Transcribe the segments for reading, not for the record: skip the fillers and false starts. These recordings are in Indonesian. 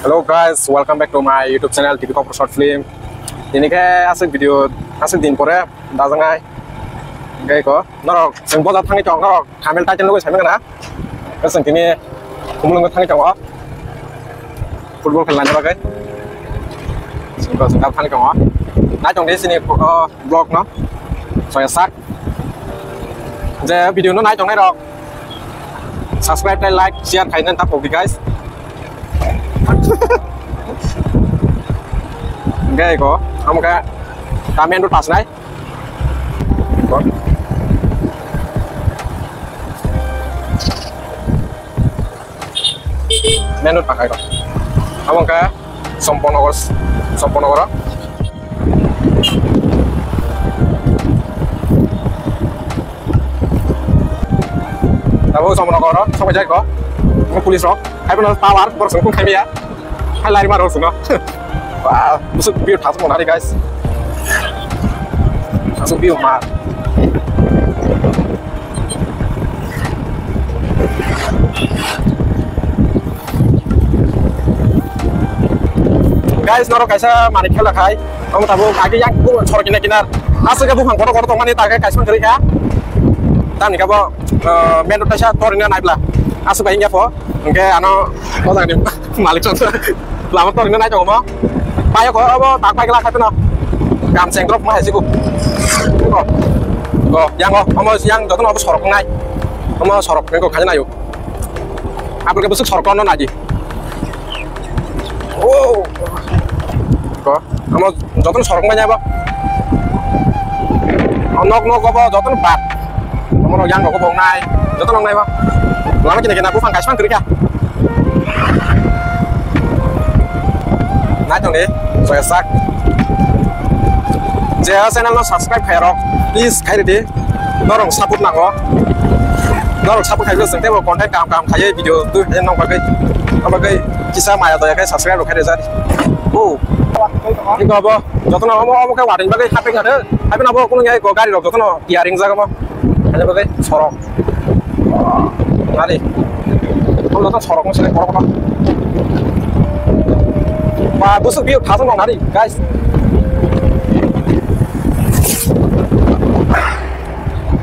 Hello guys, welcome back to my YouTube channel TV Copper Short Film. Ini ke asal video asal din pore dajangai. Gai ko, norok sing boda thangi chong norok kamel ta chen logo saime na. Kasang tini kumulung thangi chong football khelna ni bagai. Sing ko sing thangi chong na chong de sini vlog no. Soya sak. Je video no nai chong nai rok. Subscribe dan like, share khai nan tap ko guys. Gai ko, cái kamen pas này. Menut pakai ko. Cái Somponogoro. Tahu Somponogoro, sampai jai ko. Pulis rock, hai benar tawar, boros ngkung kami ya. Hai lari marah semua. Wow, masuk view tas mau nari guys. Masuk view mar. Guys, norok kaisa manik khela khai. Kamu tahu kaki yang sorok kinar. Asal ke bukan kotor toman itu agak kaisa mengeri ya. Tan nih kabo menurut saya tornya naik lah. Asal bahingnya po. Oke, có rằng Malik Johnson làm một tuần nữa nay chồng không? Bay có tạc bay cái lạc hay nó cảm xem drop mai gì cũng yang yang 저도 너무 서럽 ngay 너무 서럽 그거 가잖아요. 앞으로 무슨 서럽 건너 나지? 오, 그거 아마 저도 서럽 거냐 봐. nó có bao 저도 bạc, nó yang nó có bông này, 저도 lòng này ba. Lama kena aku fang kasman kerja. Nah dong deh, saya sak. Jangan channel lo subscribe kayak please kayak deh. Norong support nako. Norong support kayak gitu. Sengte mau konten kam kayak video tuh yang nong pakai kisah maya tuh ya kayak subscribe lo kayak jadi. Oh, ini apa? Jatuh nama kayak waring pakai HP nggak ada. HP nama aku nggak kayak gari lo. Jatuh nama tiaring saja mah. Hanya pakai sorok. Nari, kalau nonton sorok masih korok korok. Wah, busuk view kasih dong nari, guys.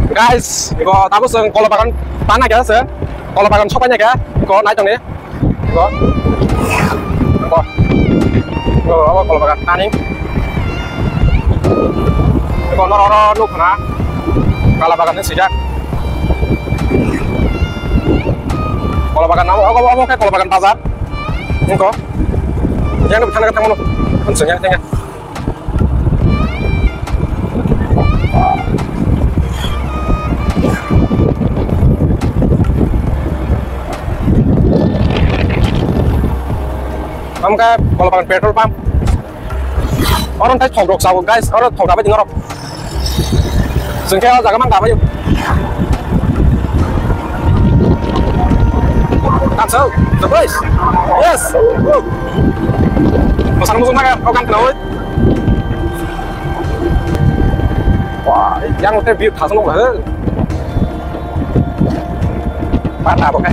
Guys, 이거 나무슨 걸어박은 빠나게 했어요. 걸어박은 초반에 게, 이거 나이 정리. 이거 걸어박은 빠니. 이거 너러 놓구나. 걸어박은 시작. Kalau makan nama, kayak kalau makan pasar, enggak. Yang lebih kanan ketemu, pentingnya. Kamu kayak kalau makan petrol pump, orang tadi thogrok sawo guys, orang thogrok apa jengarok. Sengketa jangan mangga apa yuk. Cancel the place. Yes. Masan musuh naga, kau kan kenal. Wah, yang udah view khá nông là bán nào ok.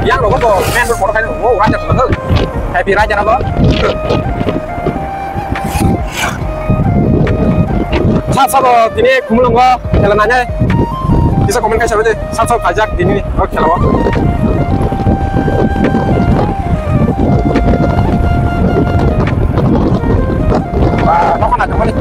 Yang nó có men một cái nó ra chặt hơn. Happy ra cho nó có. Saat ini kumulung gua jalanannya bisa komen kasih aja saat kajak ini oke lah wah apa nak kembali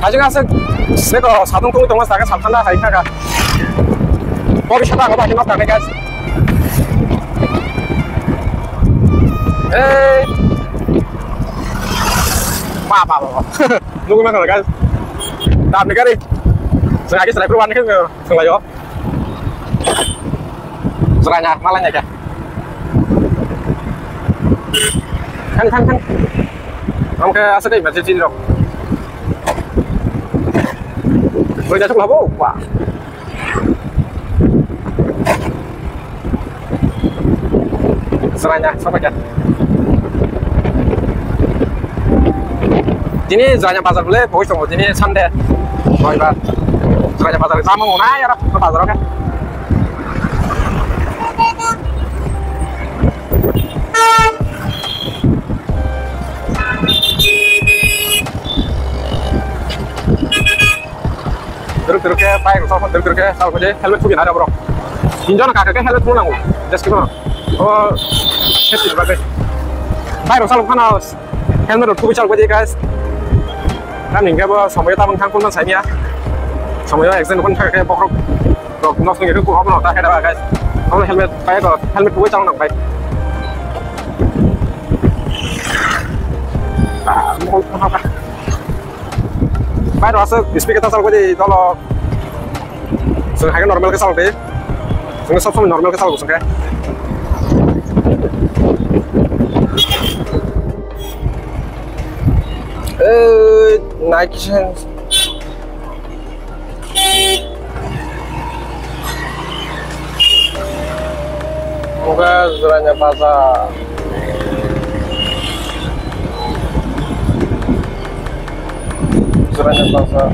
나중에 와서 내가 사동통이 동안 사가 살탄다 하니까 거기 샤다가 봐 힘없다 내가 에이 마 누구면 그러니까 다음 내가 đi sengaja selain perubahan kan sengaja seranya malahnya ya Thang. Ông cái asa đây mà chơi rồi. Bây giờ chắc là bố quả. Seranya, sampai kan. Ini Seranya pasar boleh, pokoknya tunggu ini Sunday. Mau ibarat Seranya pasar sama mau naik ya, ke pasar oke. Terus ke baik, terus ke salah aja helmet tuh ada bro. Injona kakek helmet tuh nanggu, just gimana? Oh, safety bagai. Baik, salah mana helmet tuh bicara aja guys. Kan hingga bahwa sampai taman kangkung man saya sampai accident pun kayak pokrok nok ngi ku apa nok tak ada guys. Kalau helmet baik kok helmet tuh bicara nak baik. Mau apa? Baik, rasa speaker tak salah jadi kalau sengaja normal kesal deh, sengaja सब normal kesal gue sengaja. Naik sih. Moga Seranya pasar. Seranya pasar.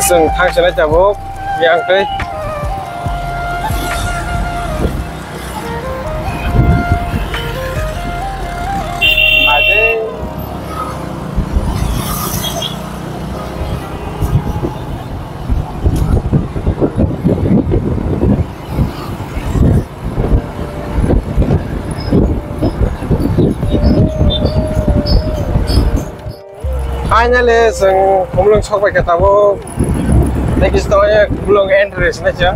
Sừng thang sẽ chào bố yang tới aja hanya le sừng không lưng sok baik kata bố. Lagi setengahnya belum interest aja.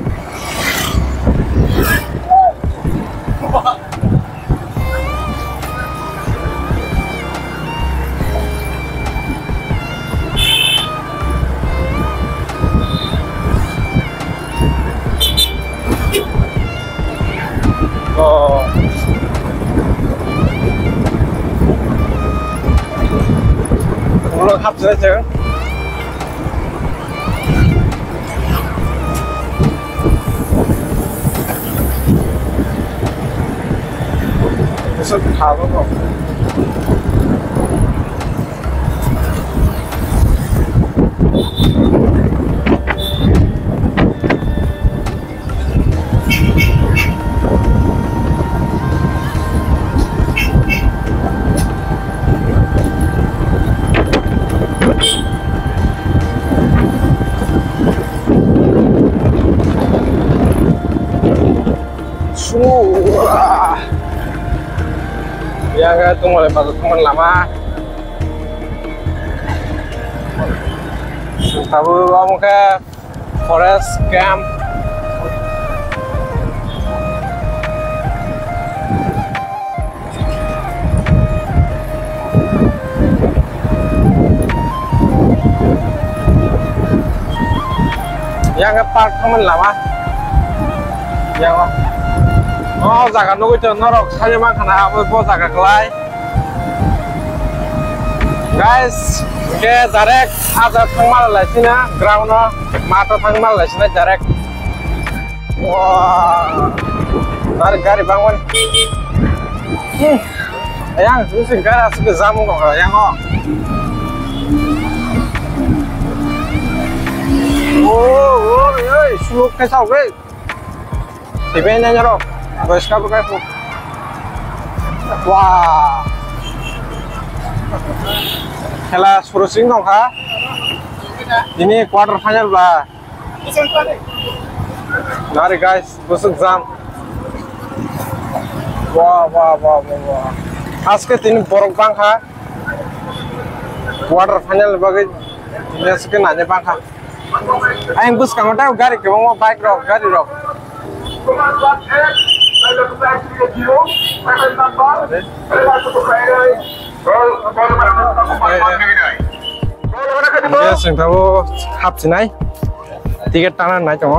Oh. Belum hap saja. Rất thảo đúng không? Ya itu mulai masuk teman lama. Tahu kamu ke forest camp. Yang ke park teman lama. Yang oh, jaga nunggu itu norok saja makan apa jaga kelai. Guys, ke direct ada tangmal lesina ground mata tangmal lesina direct. Wah, tarik gari bangun. Yang susah gara suka zamu kok yang kok. Oh, suluk kesal guys. Sebenarnya nyerok. Guys, kabur kayak wah, kela suruh singkong ha. Ini quarter final lah. Nari guys, busuk jam. Wah. Aske ini borok bang ha. Quarter final bagi ini sekian aja bang ha. Aing bus kamu tahu gari ke mau bike rock, gari rock. जोंथाबो हाबसिनाय टिकेट टाना नाय दङ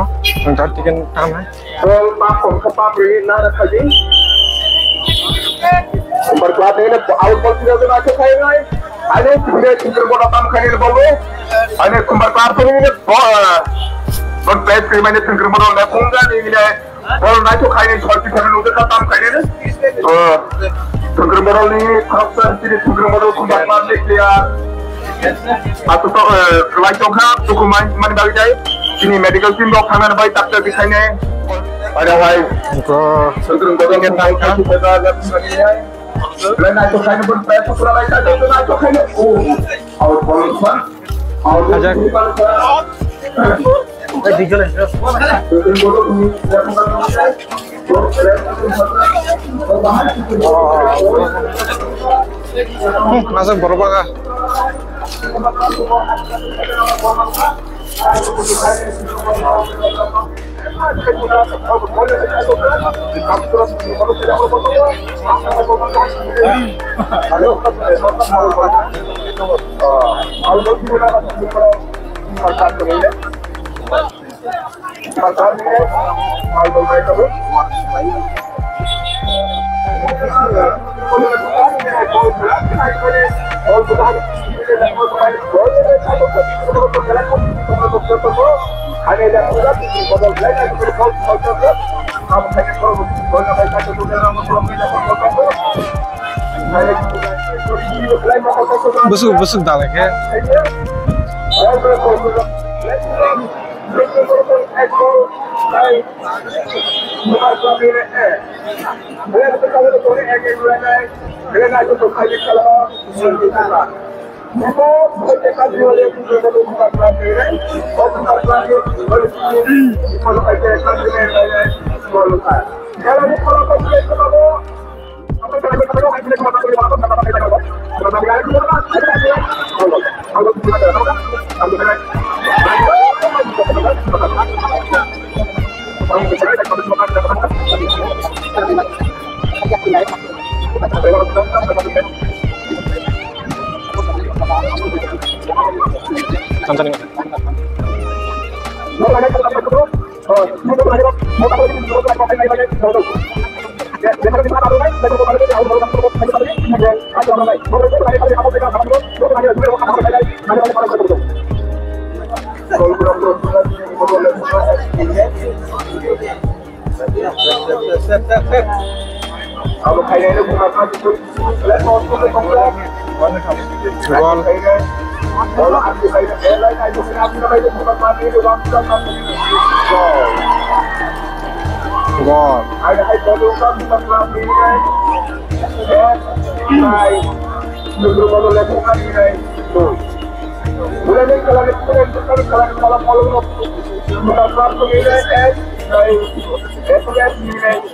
जोंथ' टिकेट टाना berkelanjutan out ball tidak ada saya ada sudah tinggal bola tam kali bola ada kembar kartu ini ball play primanya tinggal bola lepungan ini bola naik tuh kali short kali udah tam kali ini tinggal bola ini kapten ini tinggal bola kembar malik dia atau tuh like tuh kan tuh mana bagi jaya ini medical team dok tangan baik tak terbisanya ada baik tinggal bola kan kita lihat sebenarnya Lena itu kayaknya berpesan selama itu ada Lena itu kayaknya out ball kan out masuk berapa kah busuk dalek ya gol ada hidupkan setelah ini baik sebelum lepungan ini mulai kalau kalau bukan kartu ini baik ini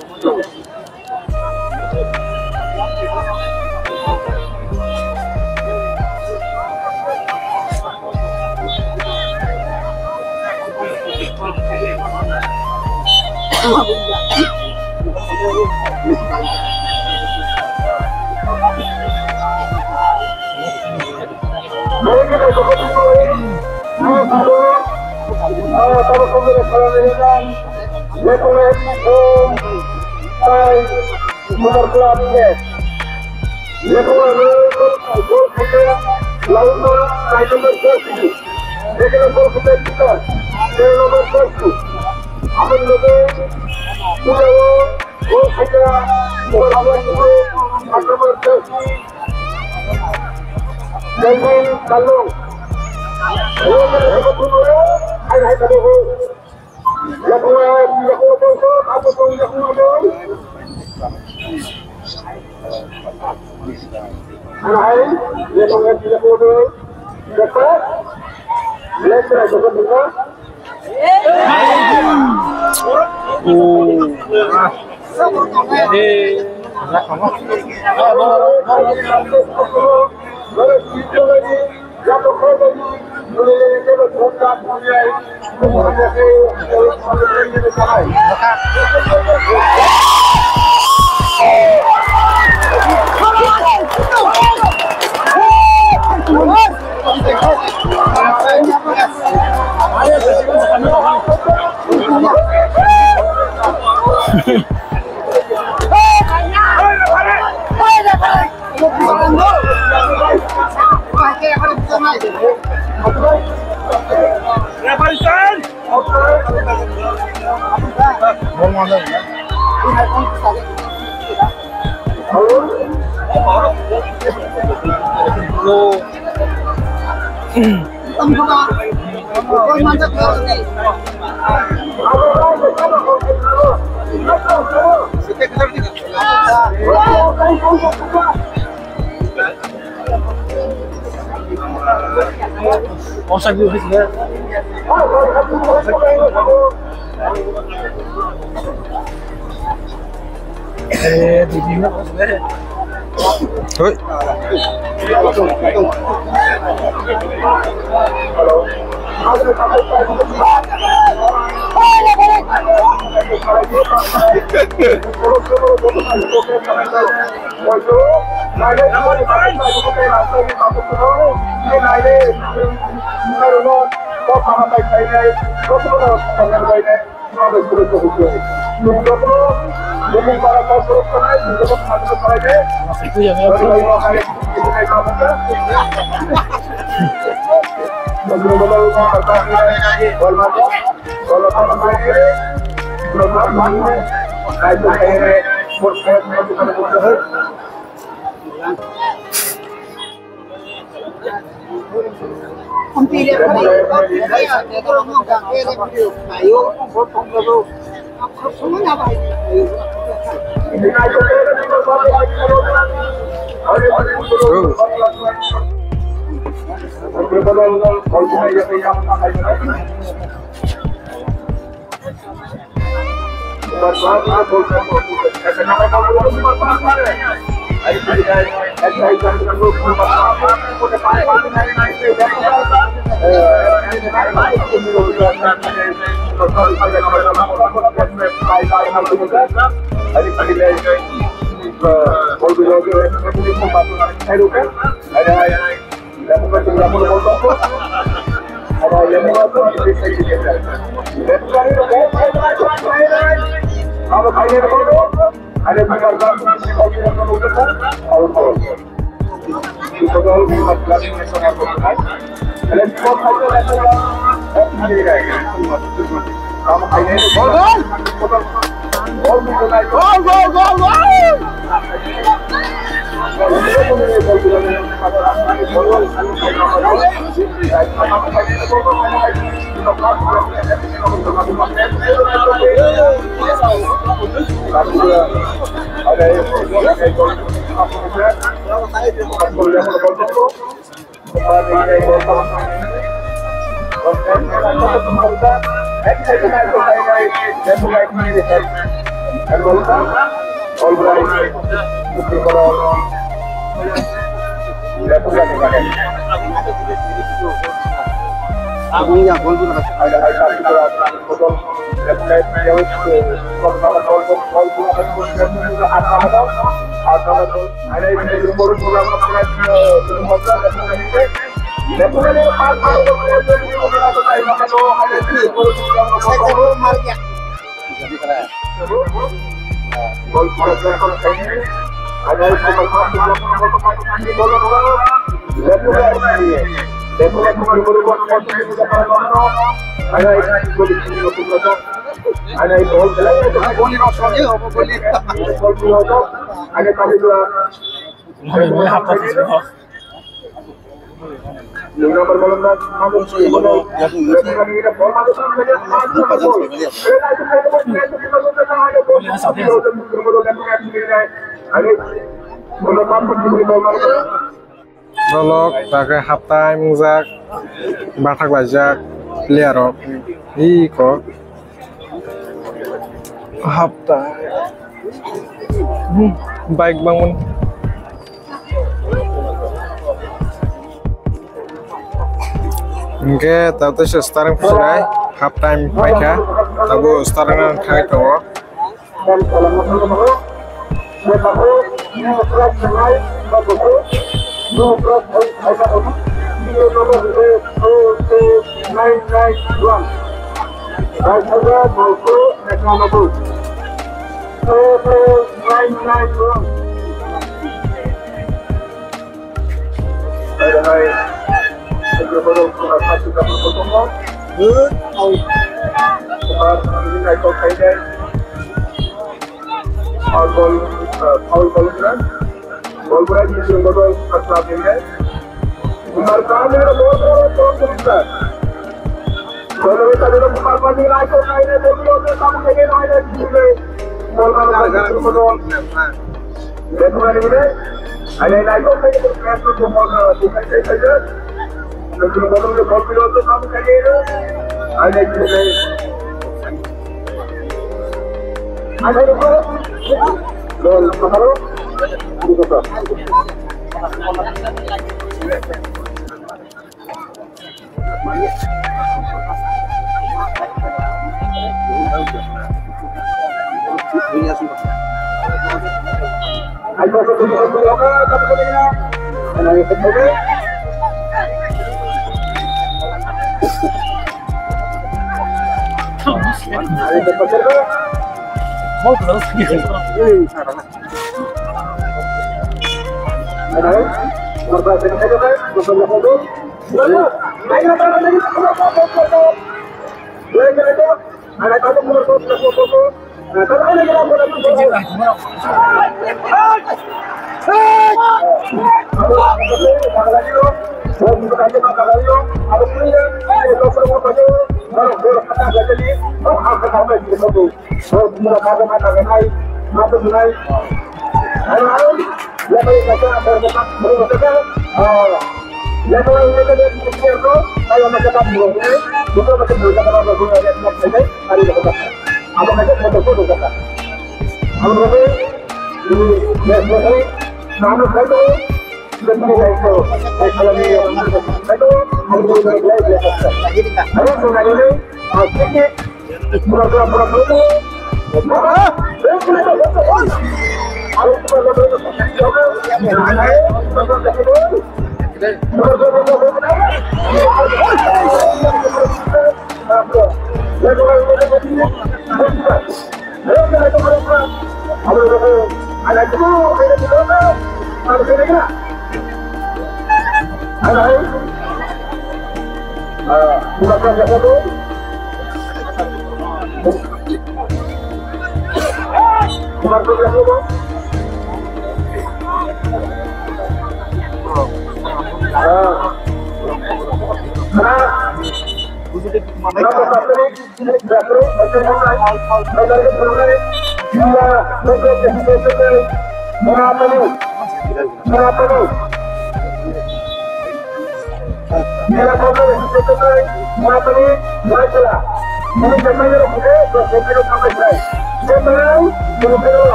Prolog pakai half time zak batak lajak player of iko half time baik bangun Oke, tapi sekarang selesai half time mereka. Tapi sekarang tengah itu.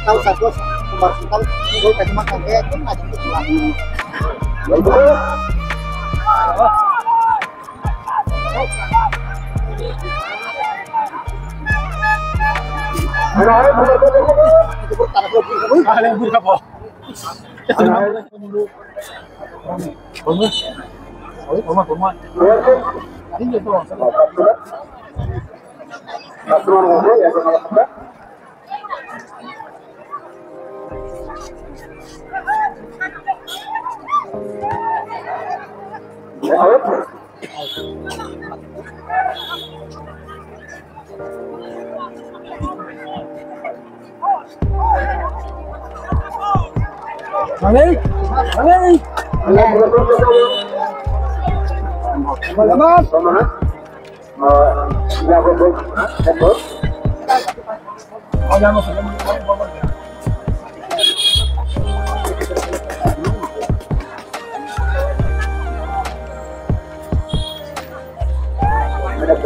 Tahu satu kembar tahu itu kasih makan kayak itu aja gitu lah. Balik. Tak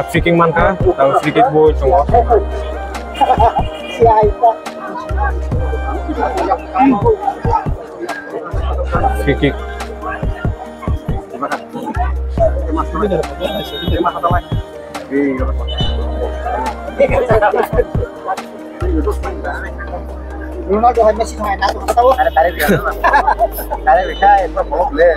free kick man ka, tak free kick boy chungo. Free kick. Ronaldo hay Messi main aku tahu. Ada tarik dia. Tarik dia itu boleh boleh.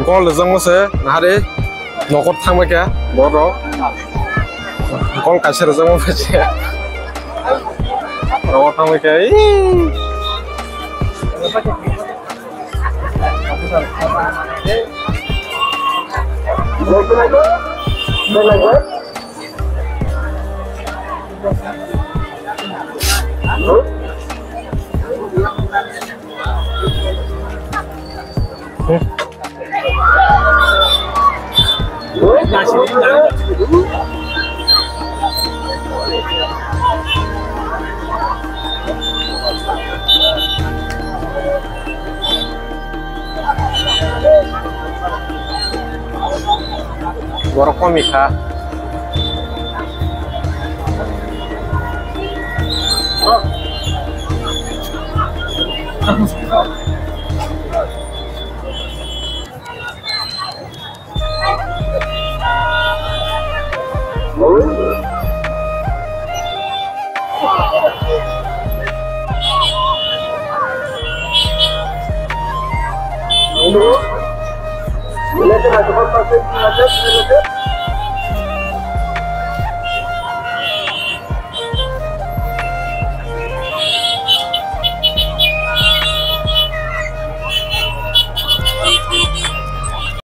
Gol lezang mose, nahari, nokot thangba kya, boro. Gol kasih lezang mose, nokot thangba kya. Borok komik ha. Boleh kan, cepat pasang,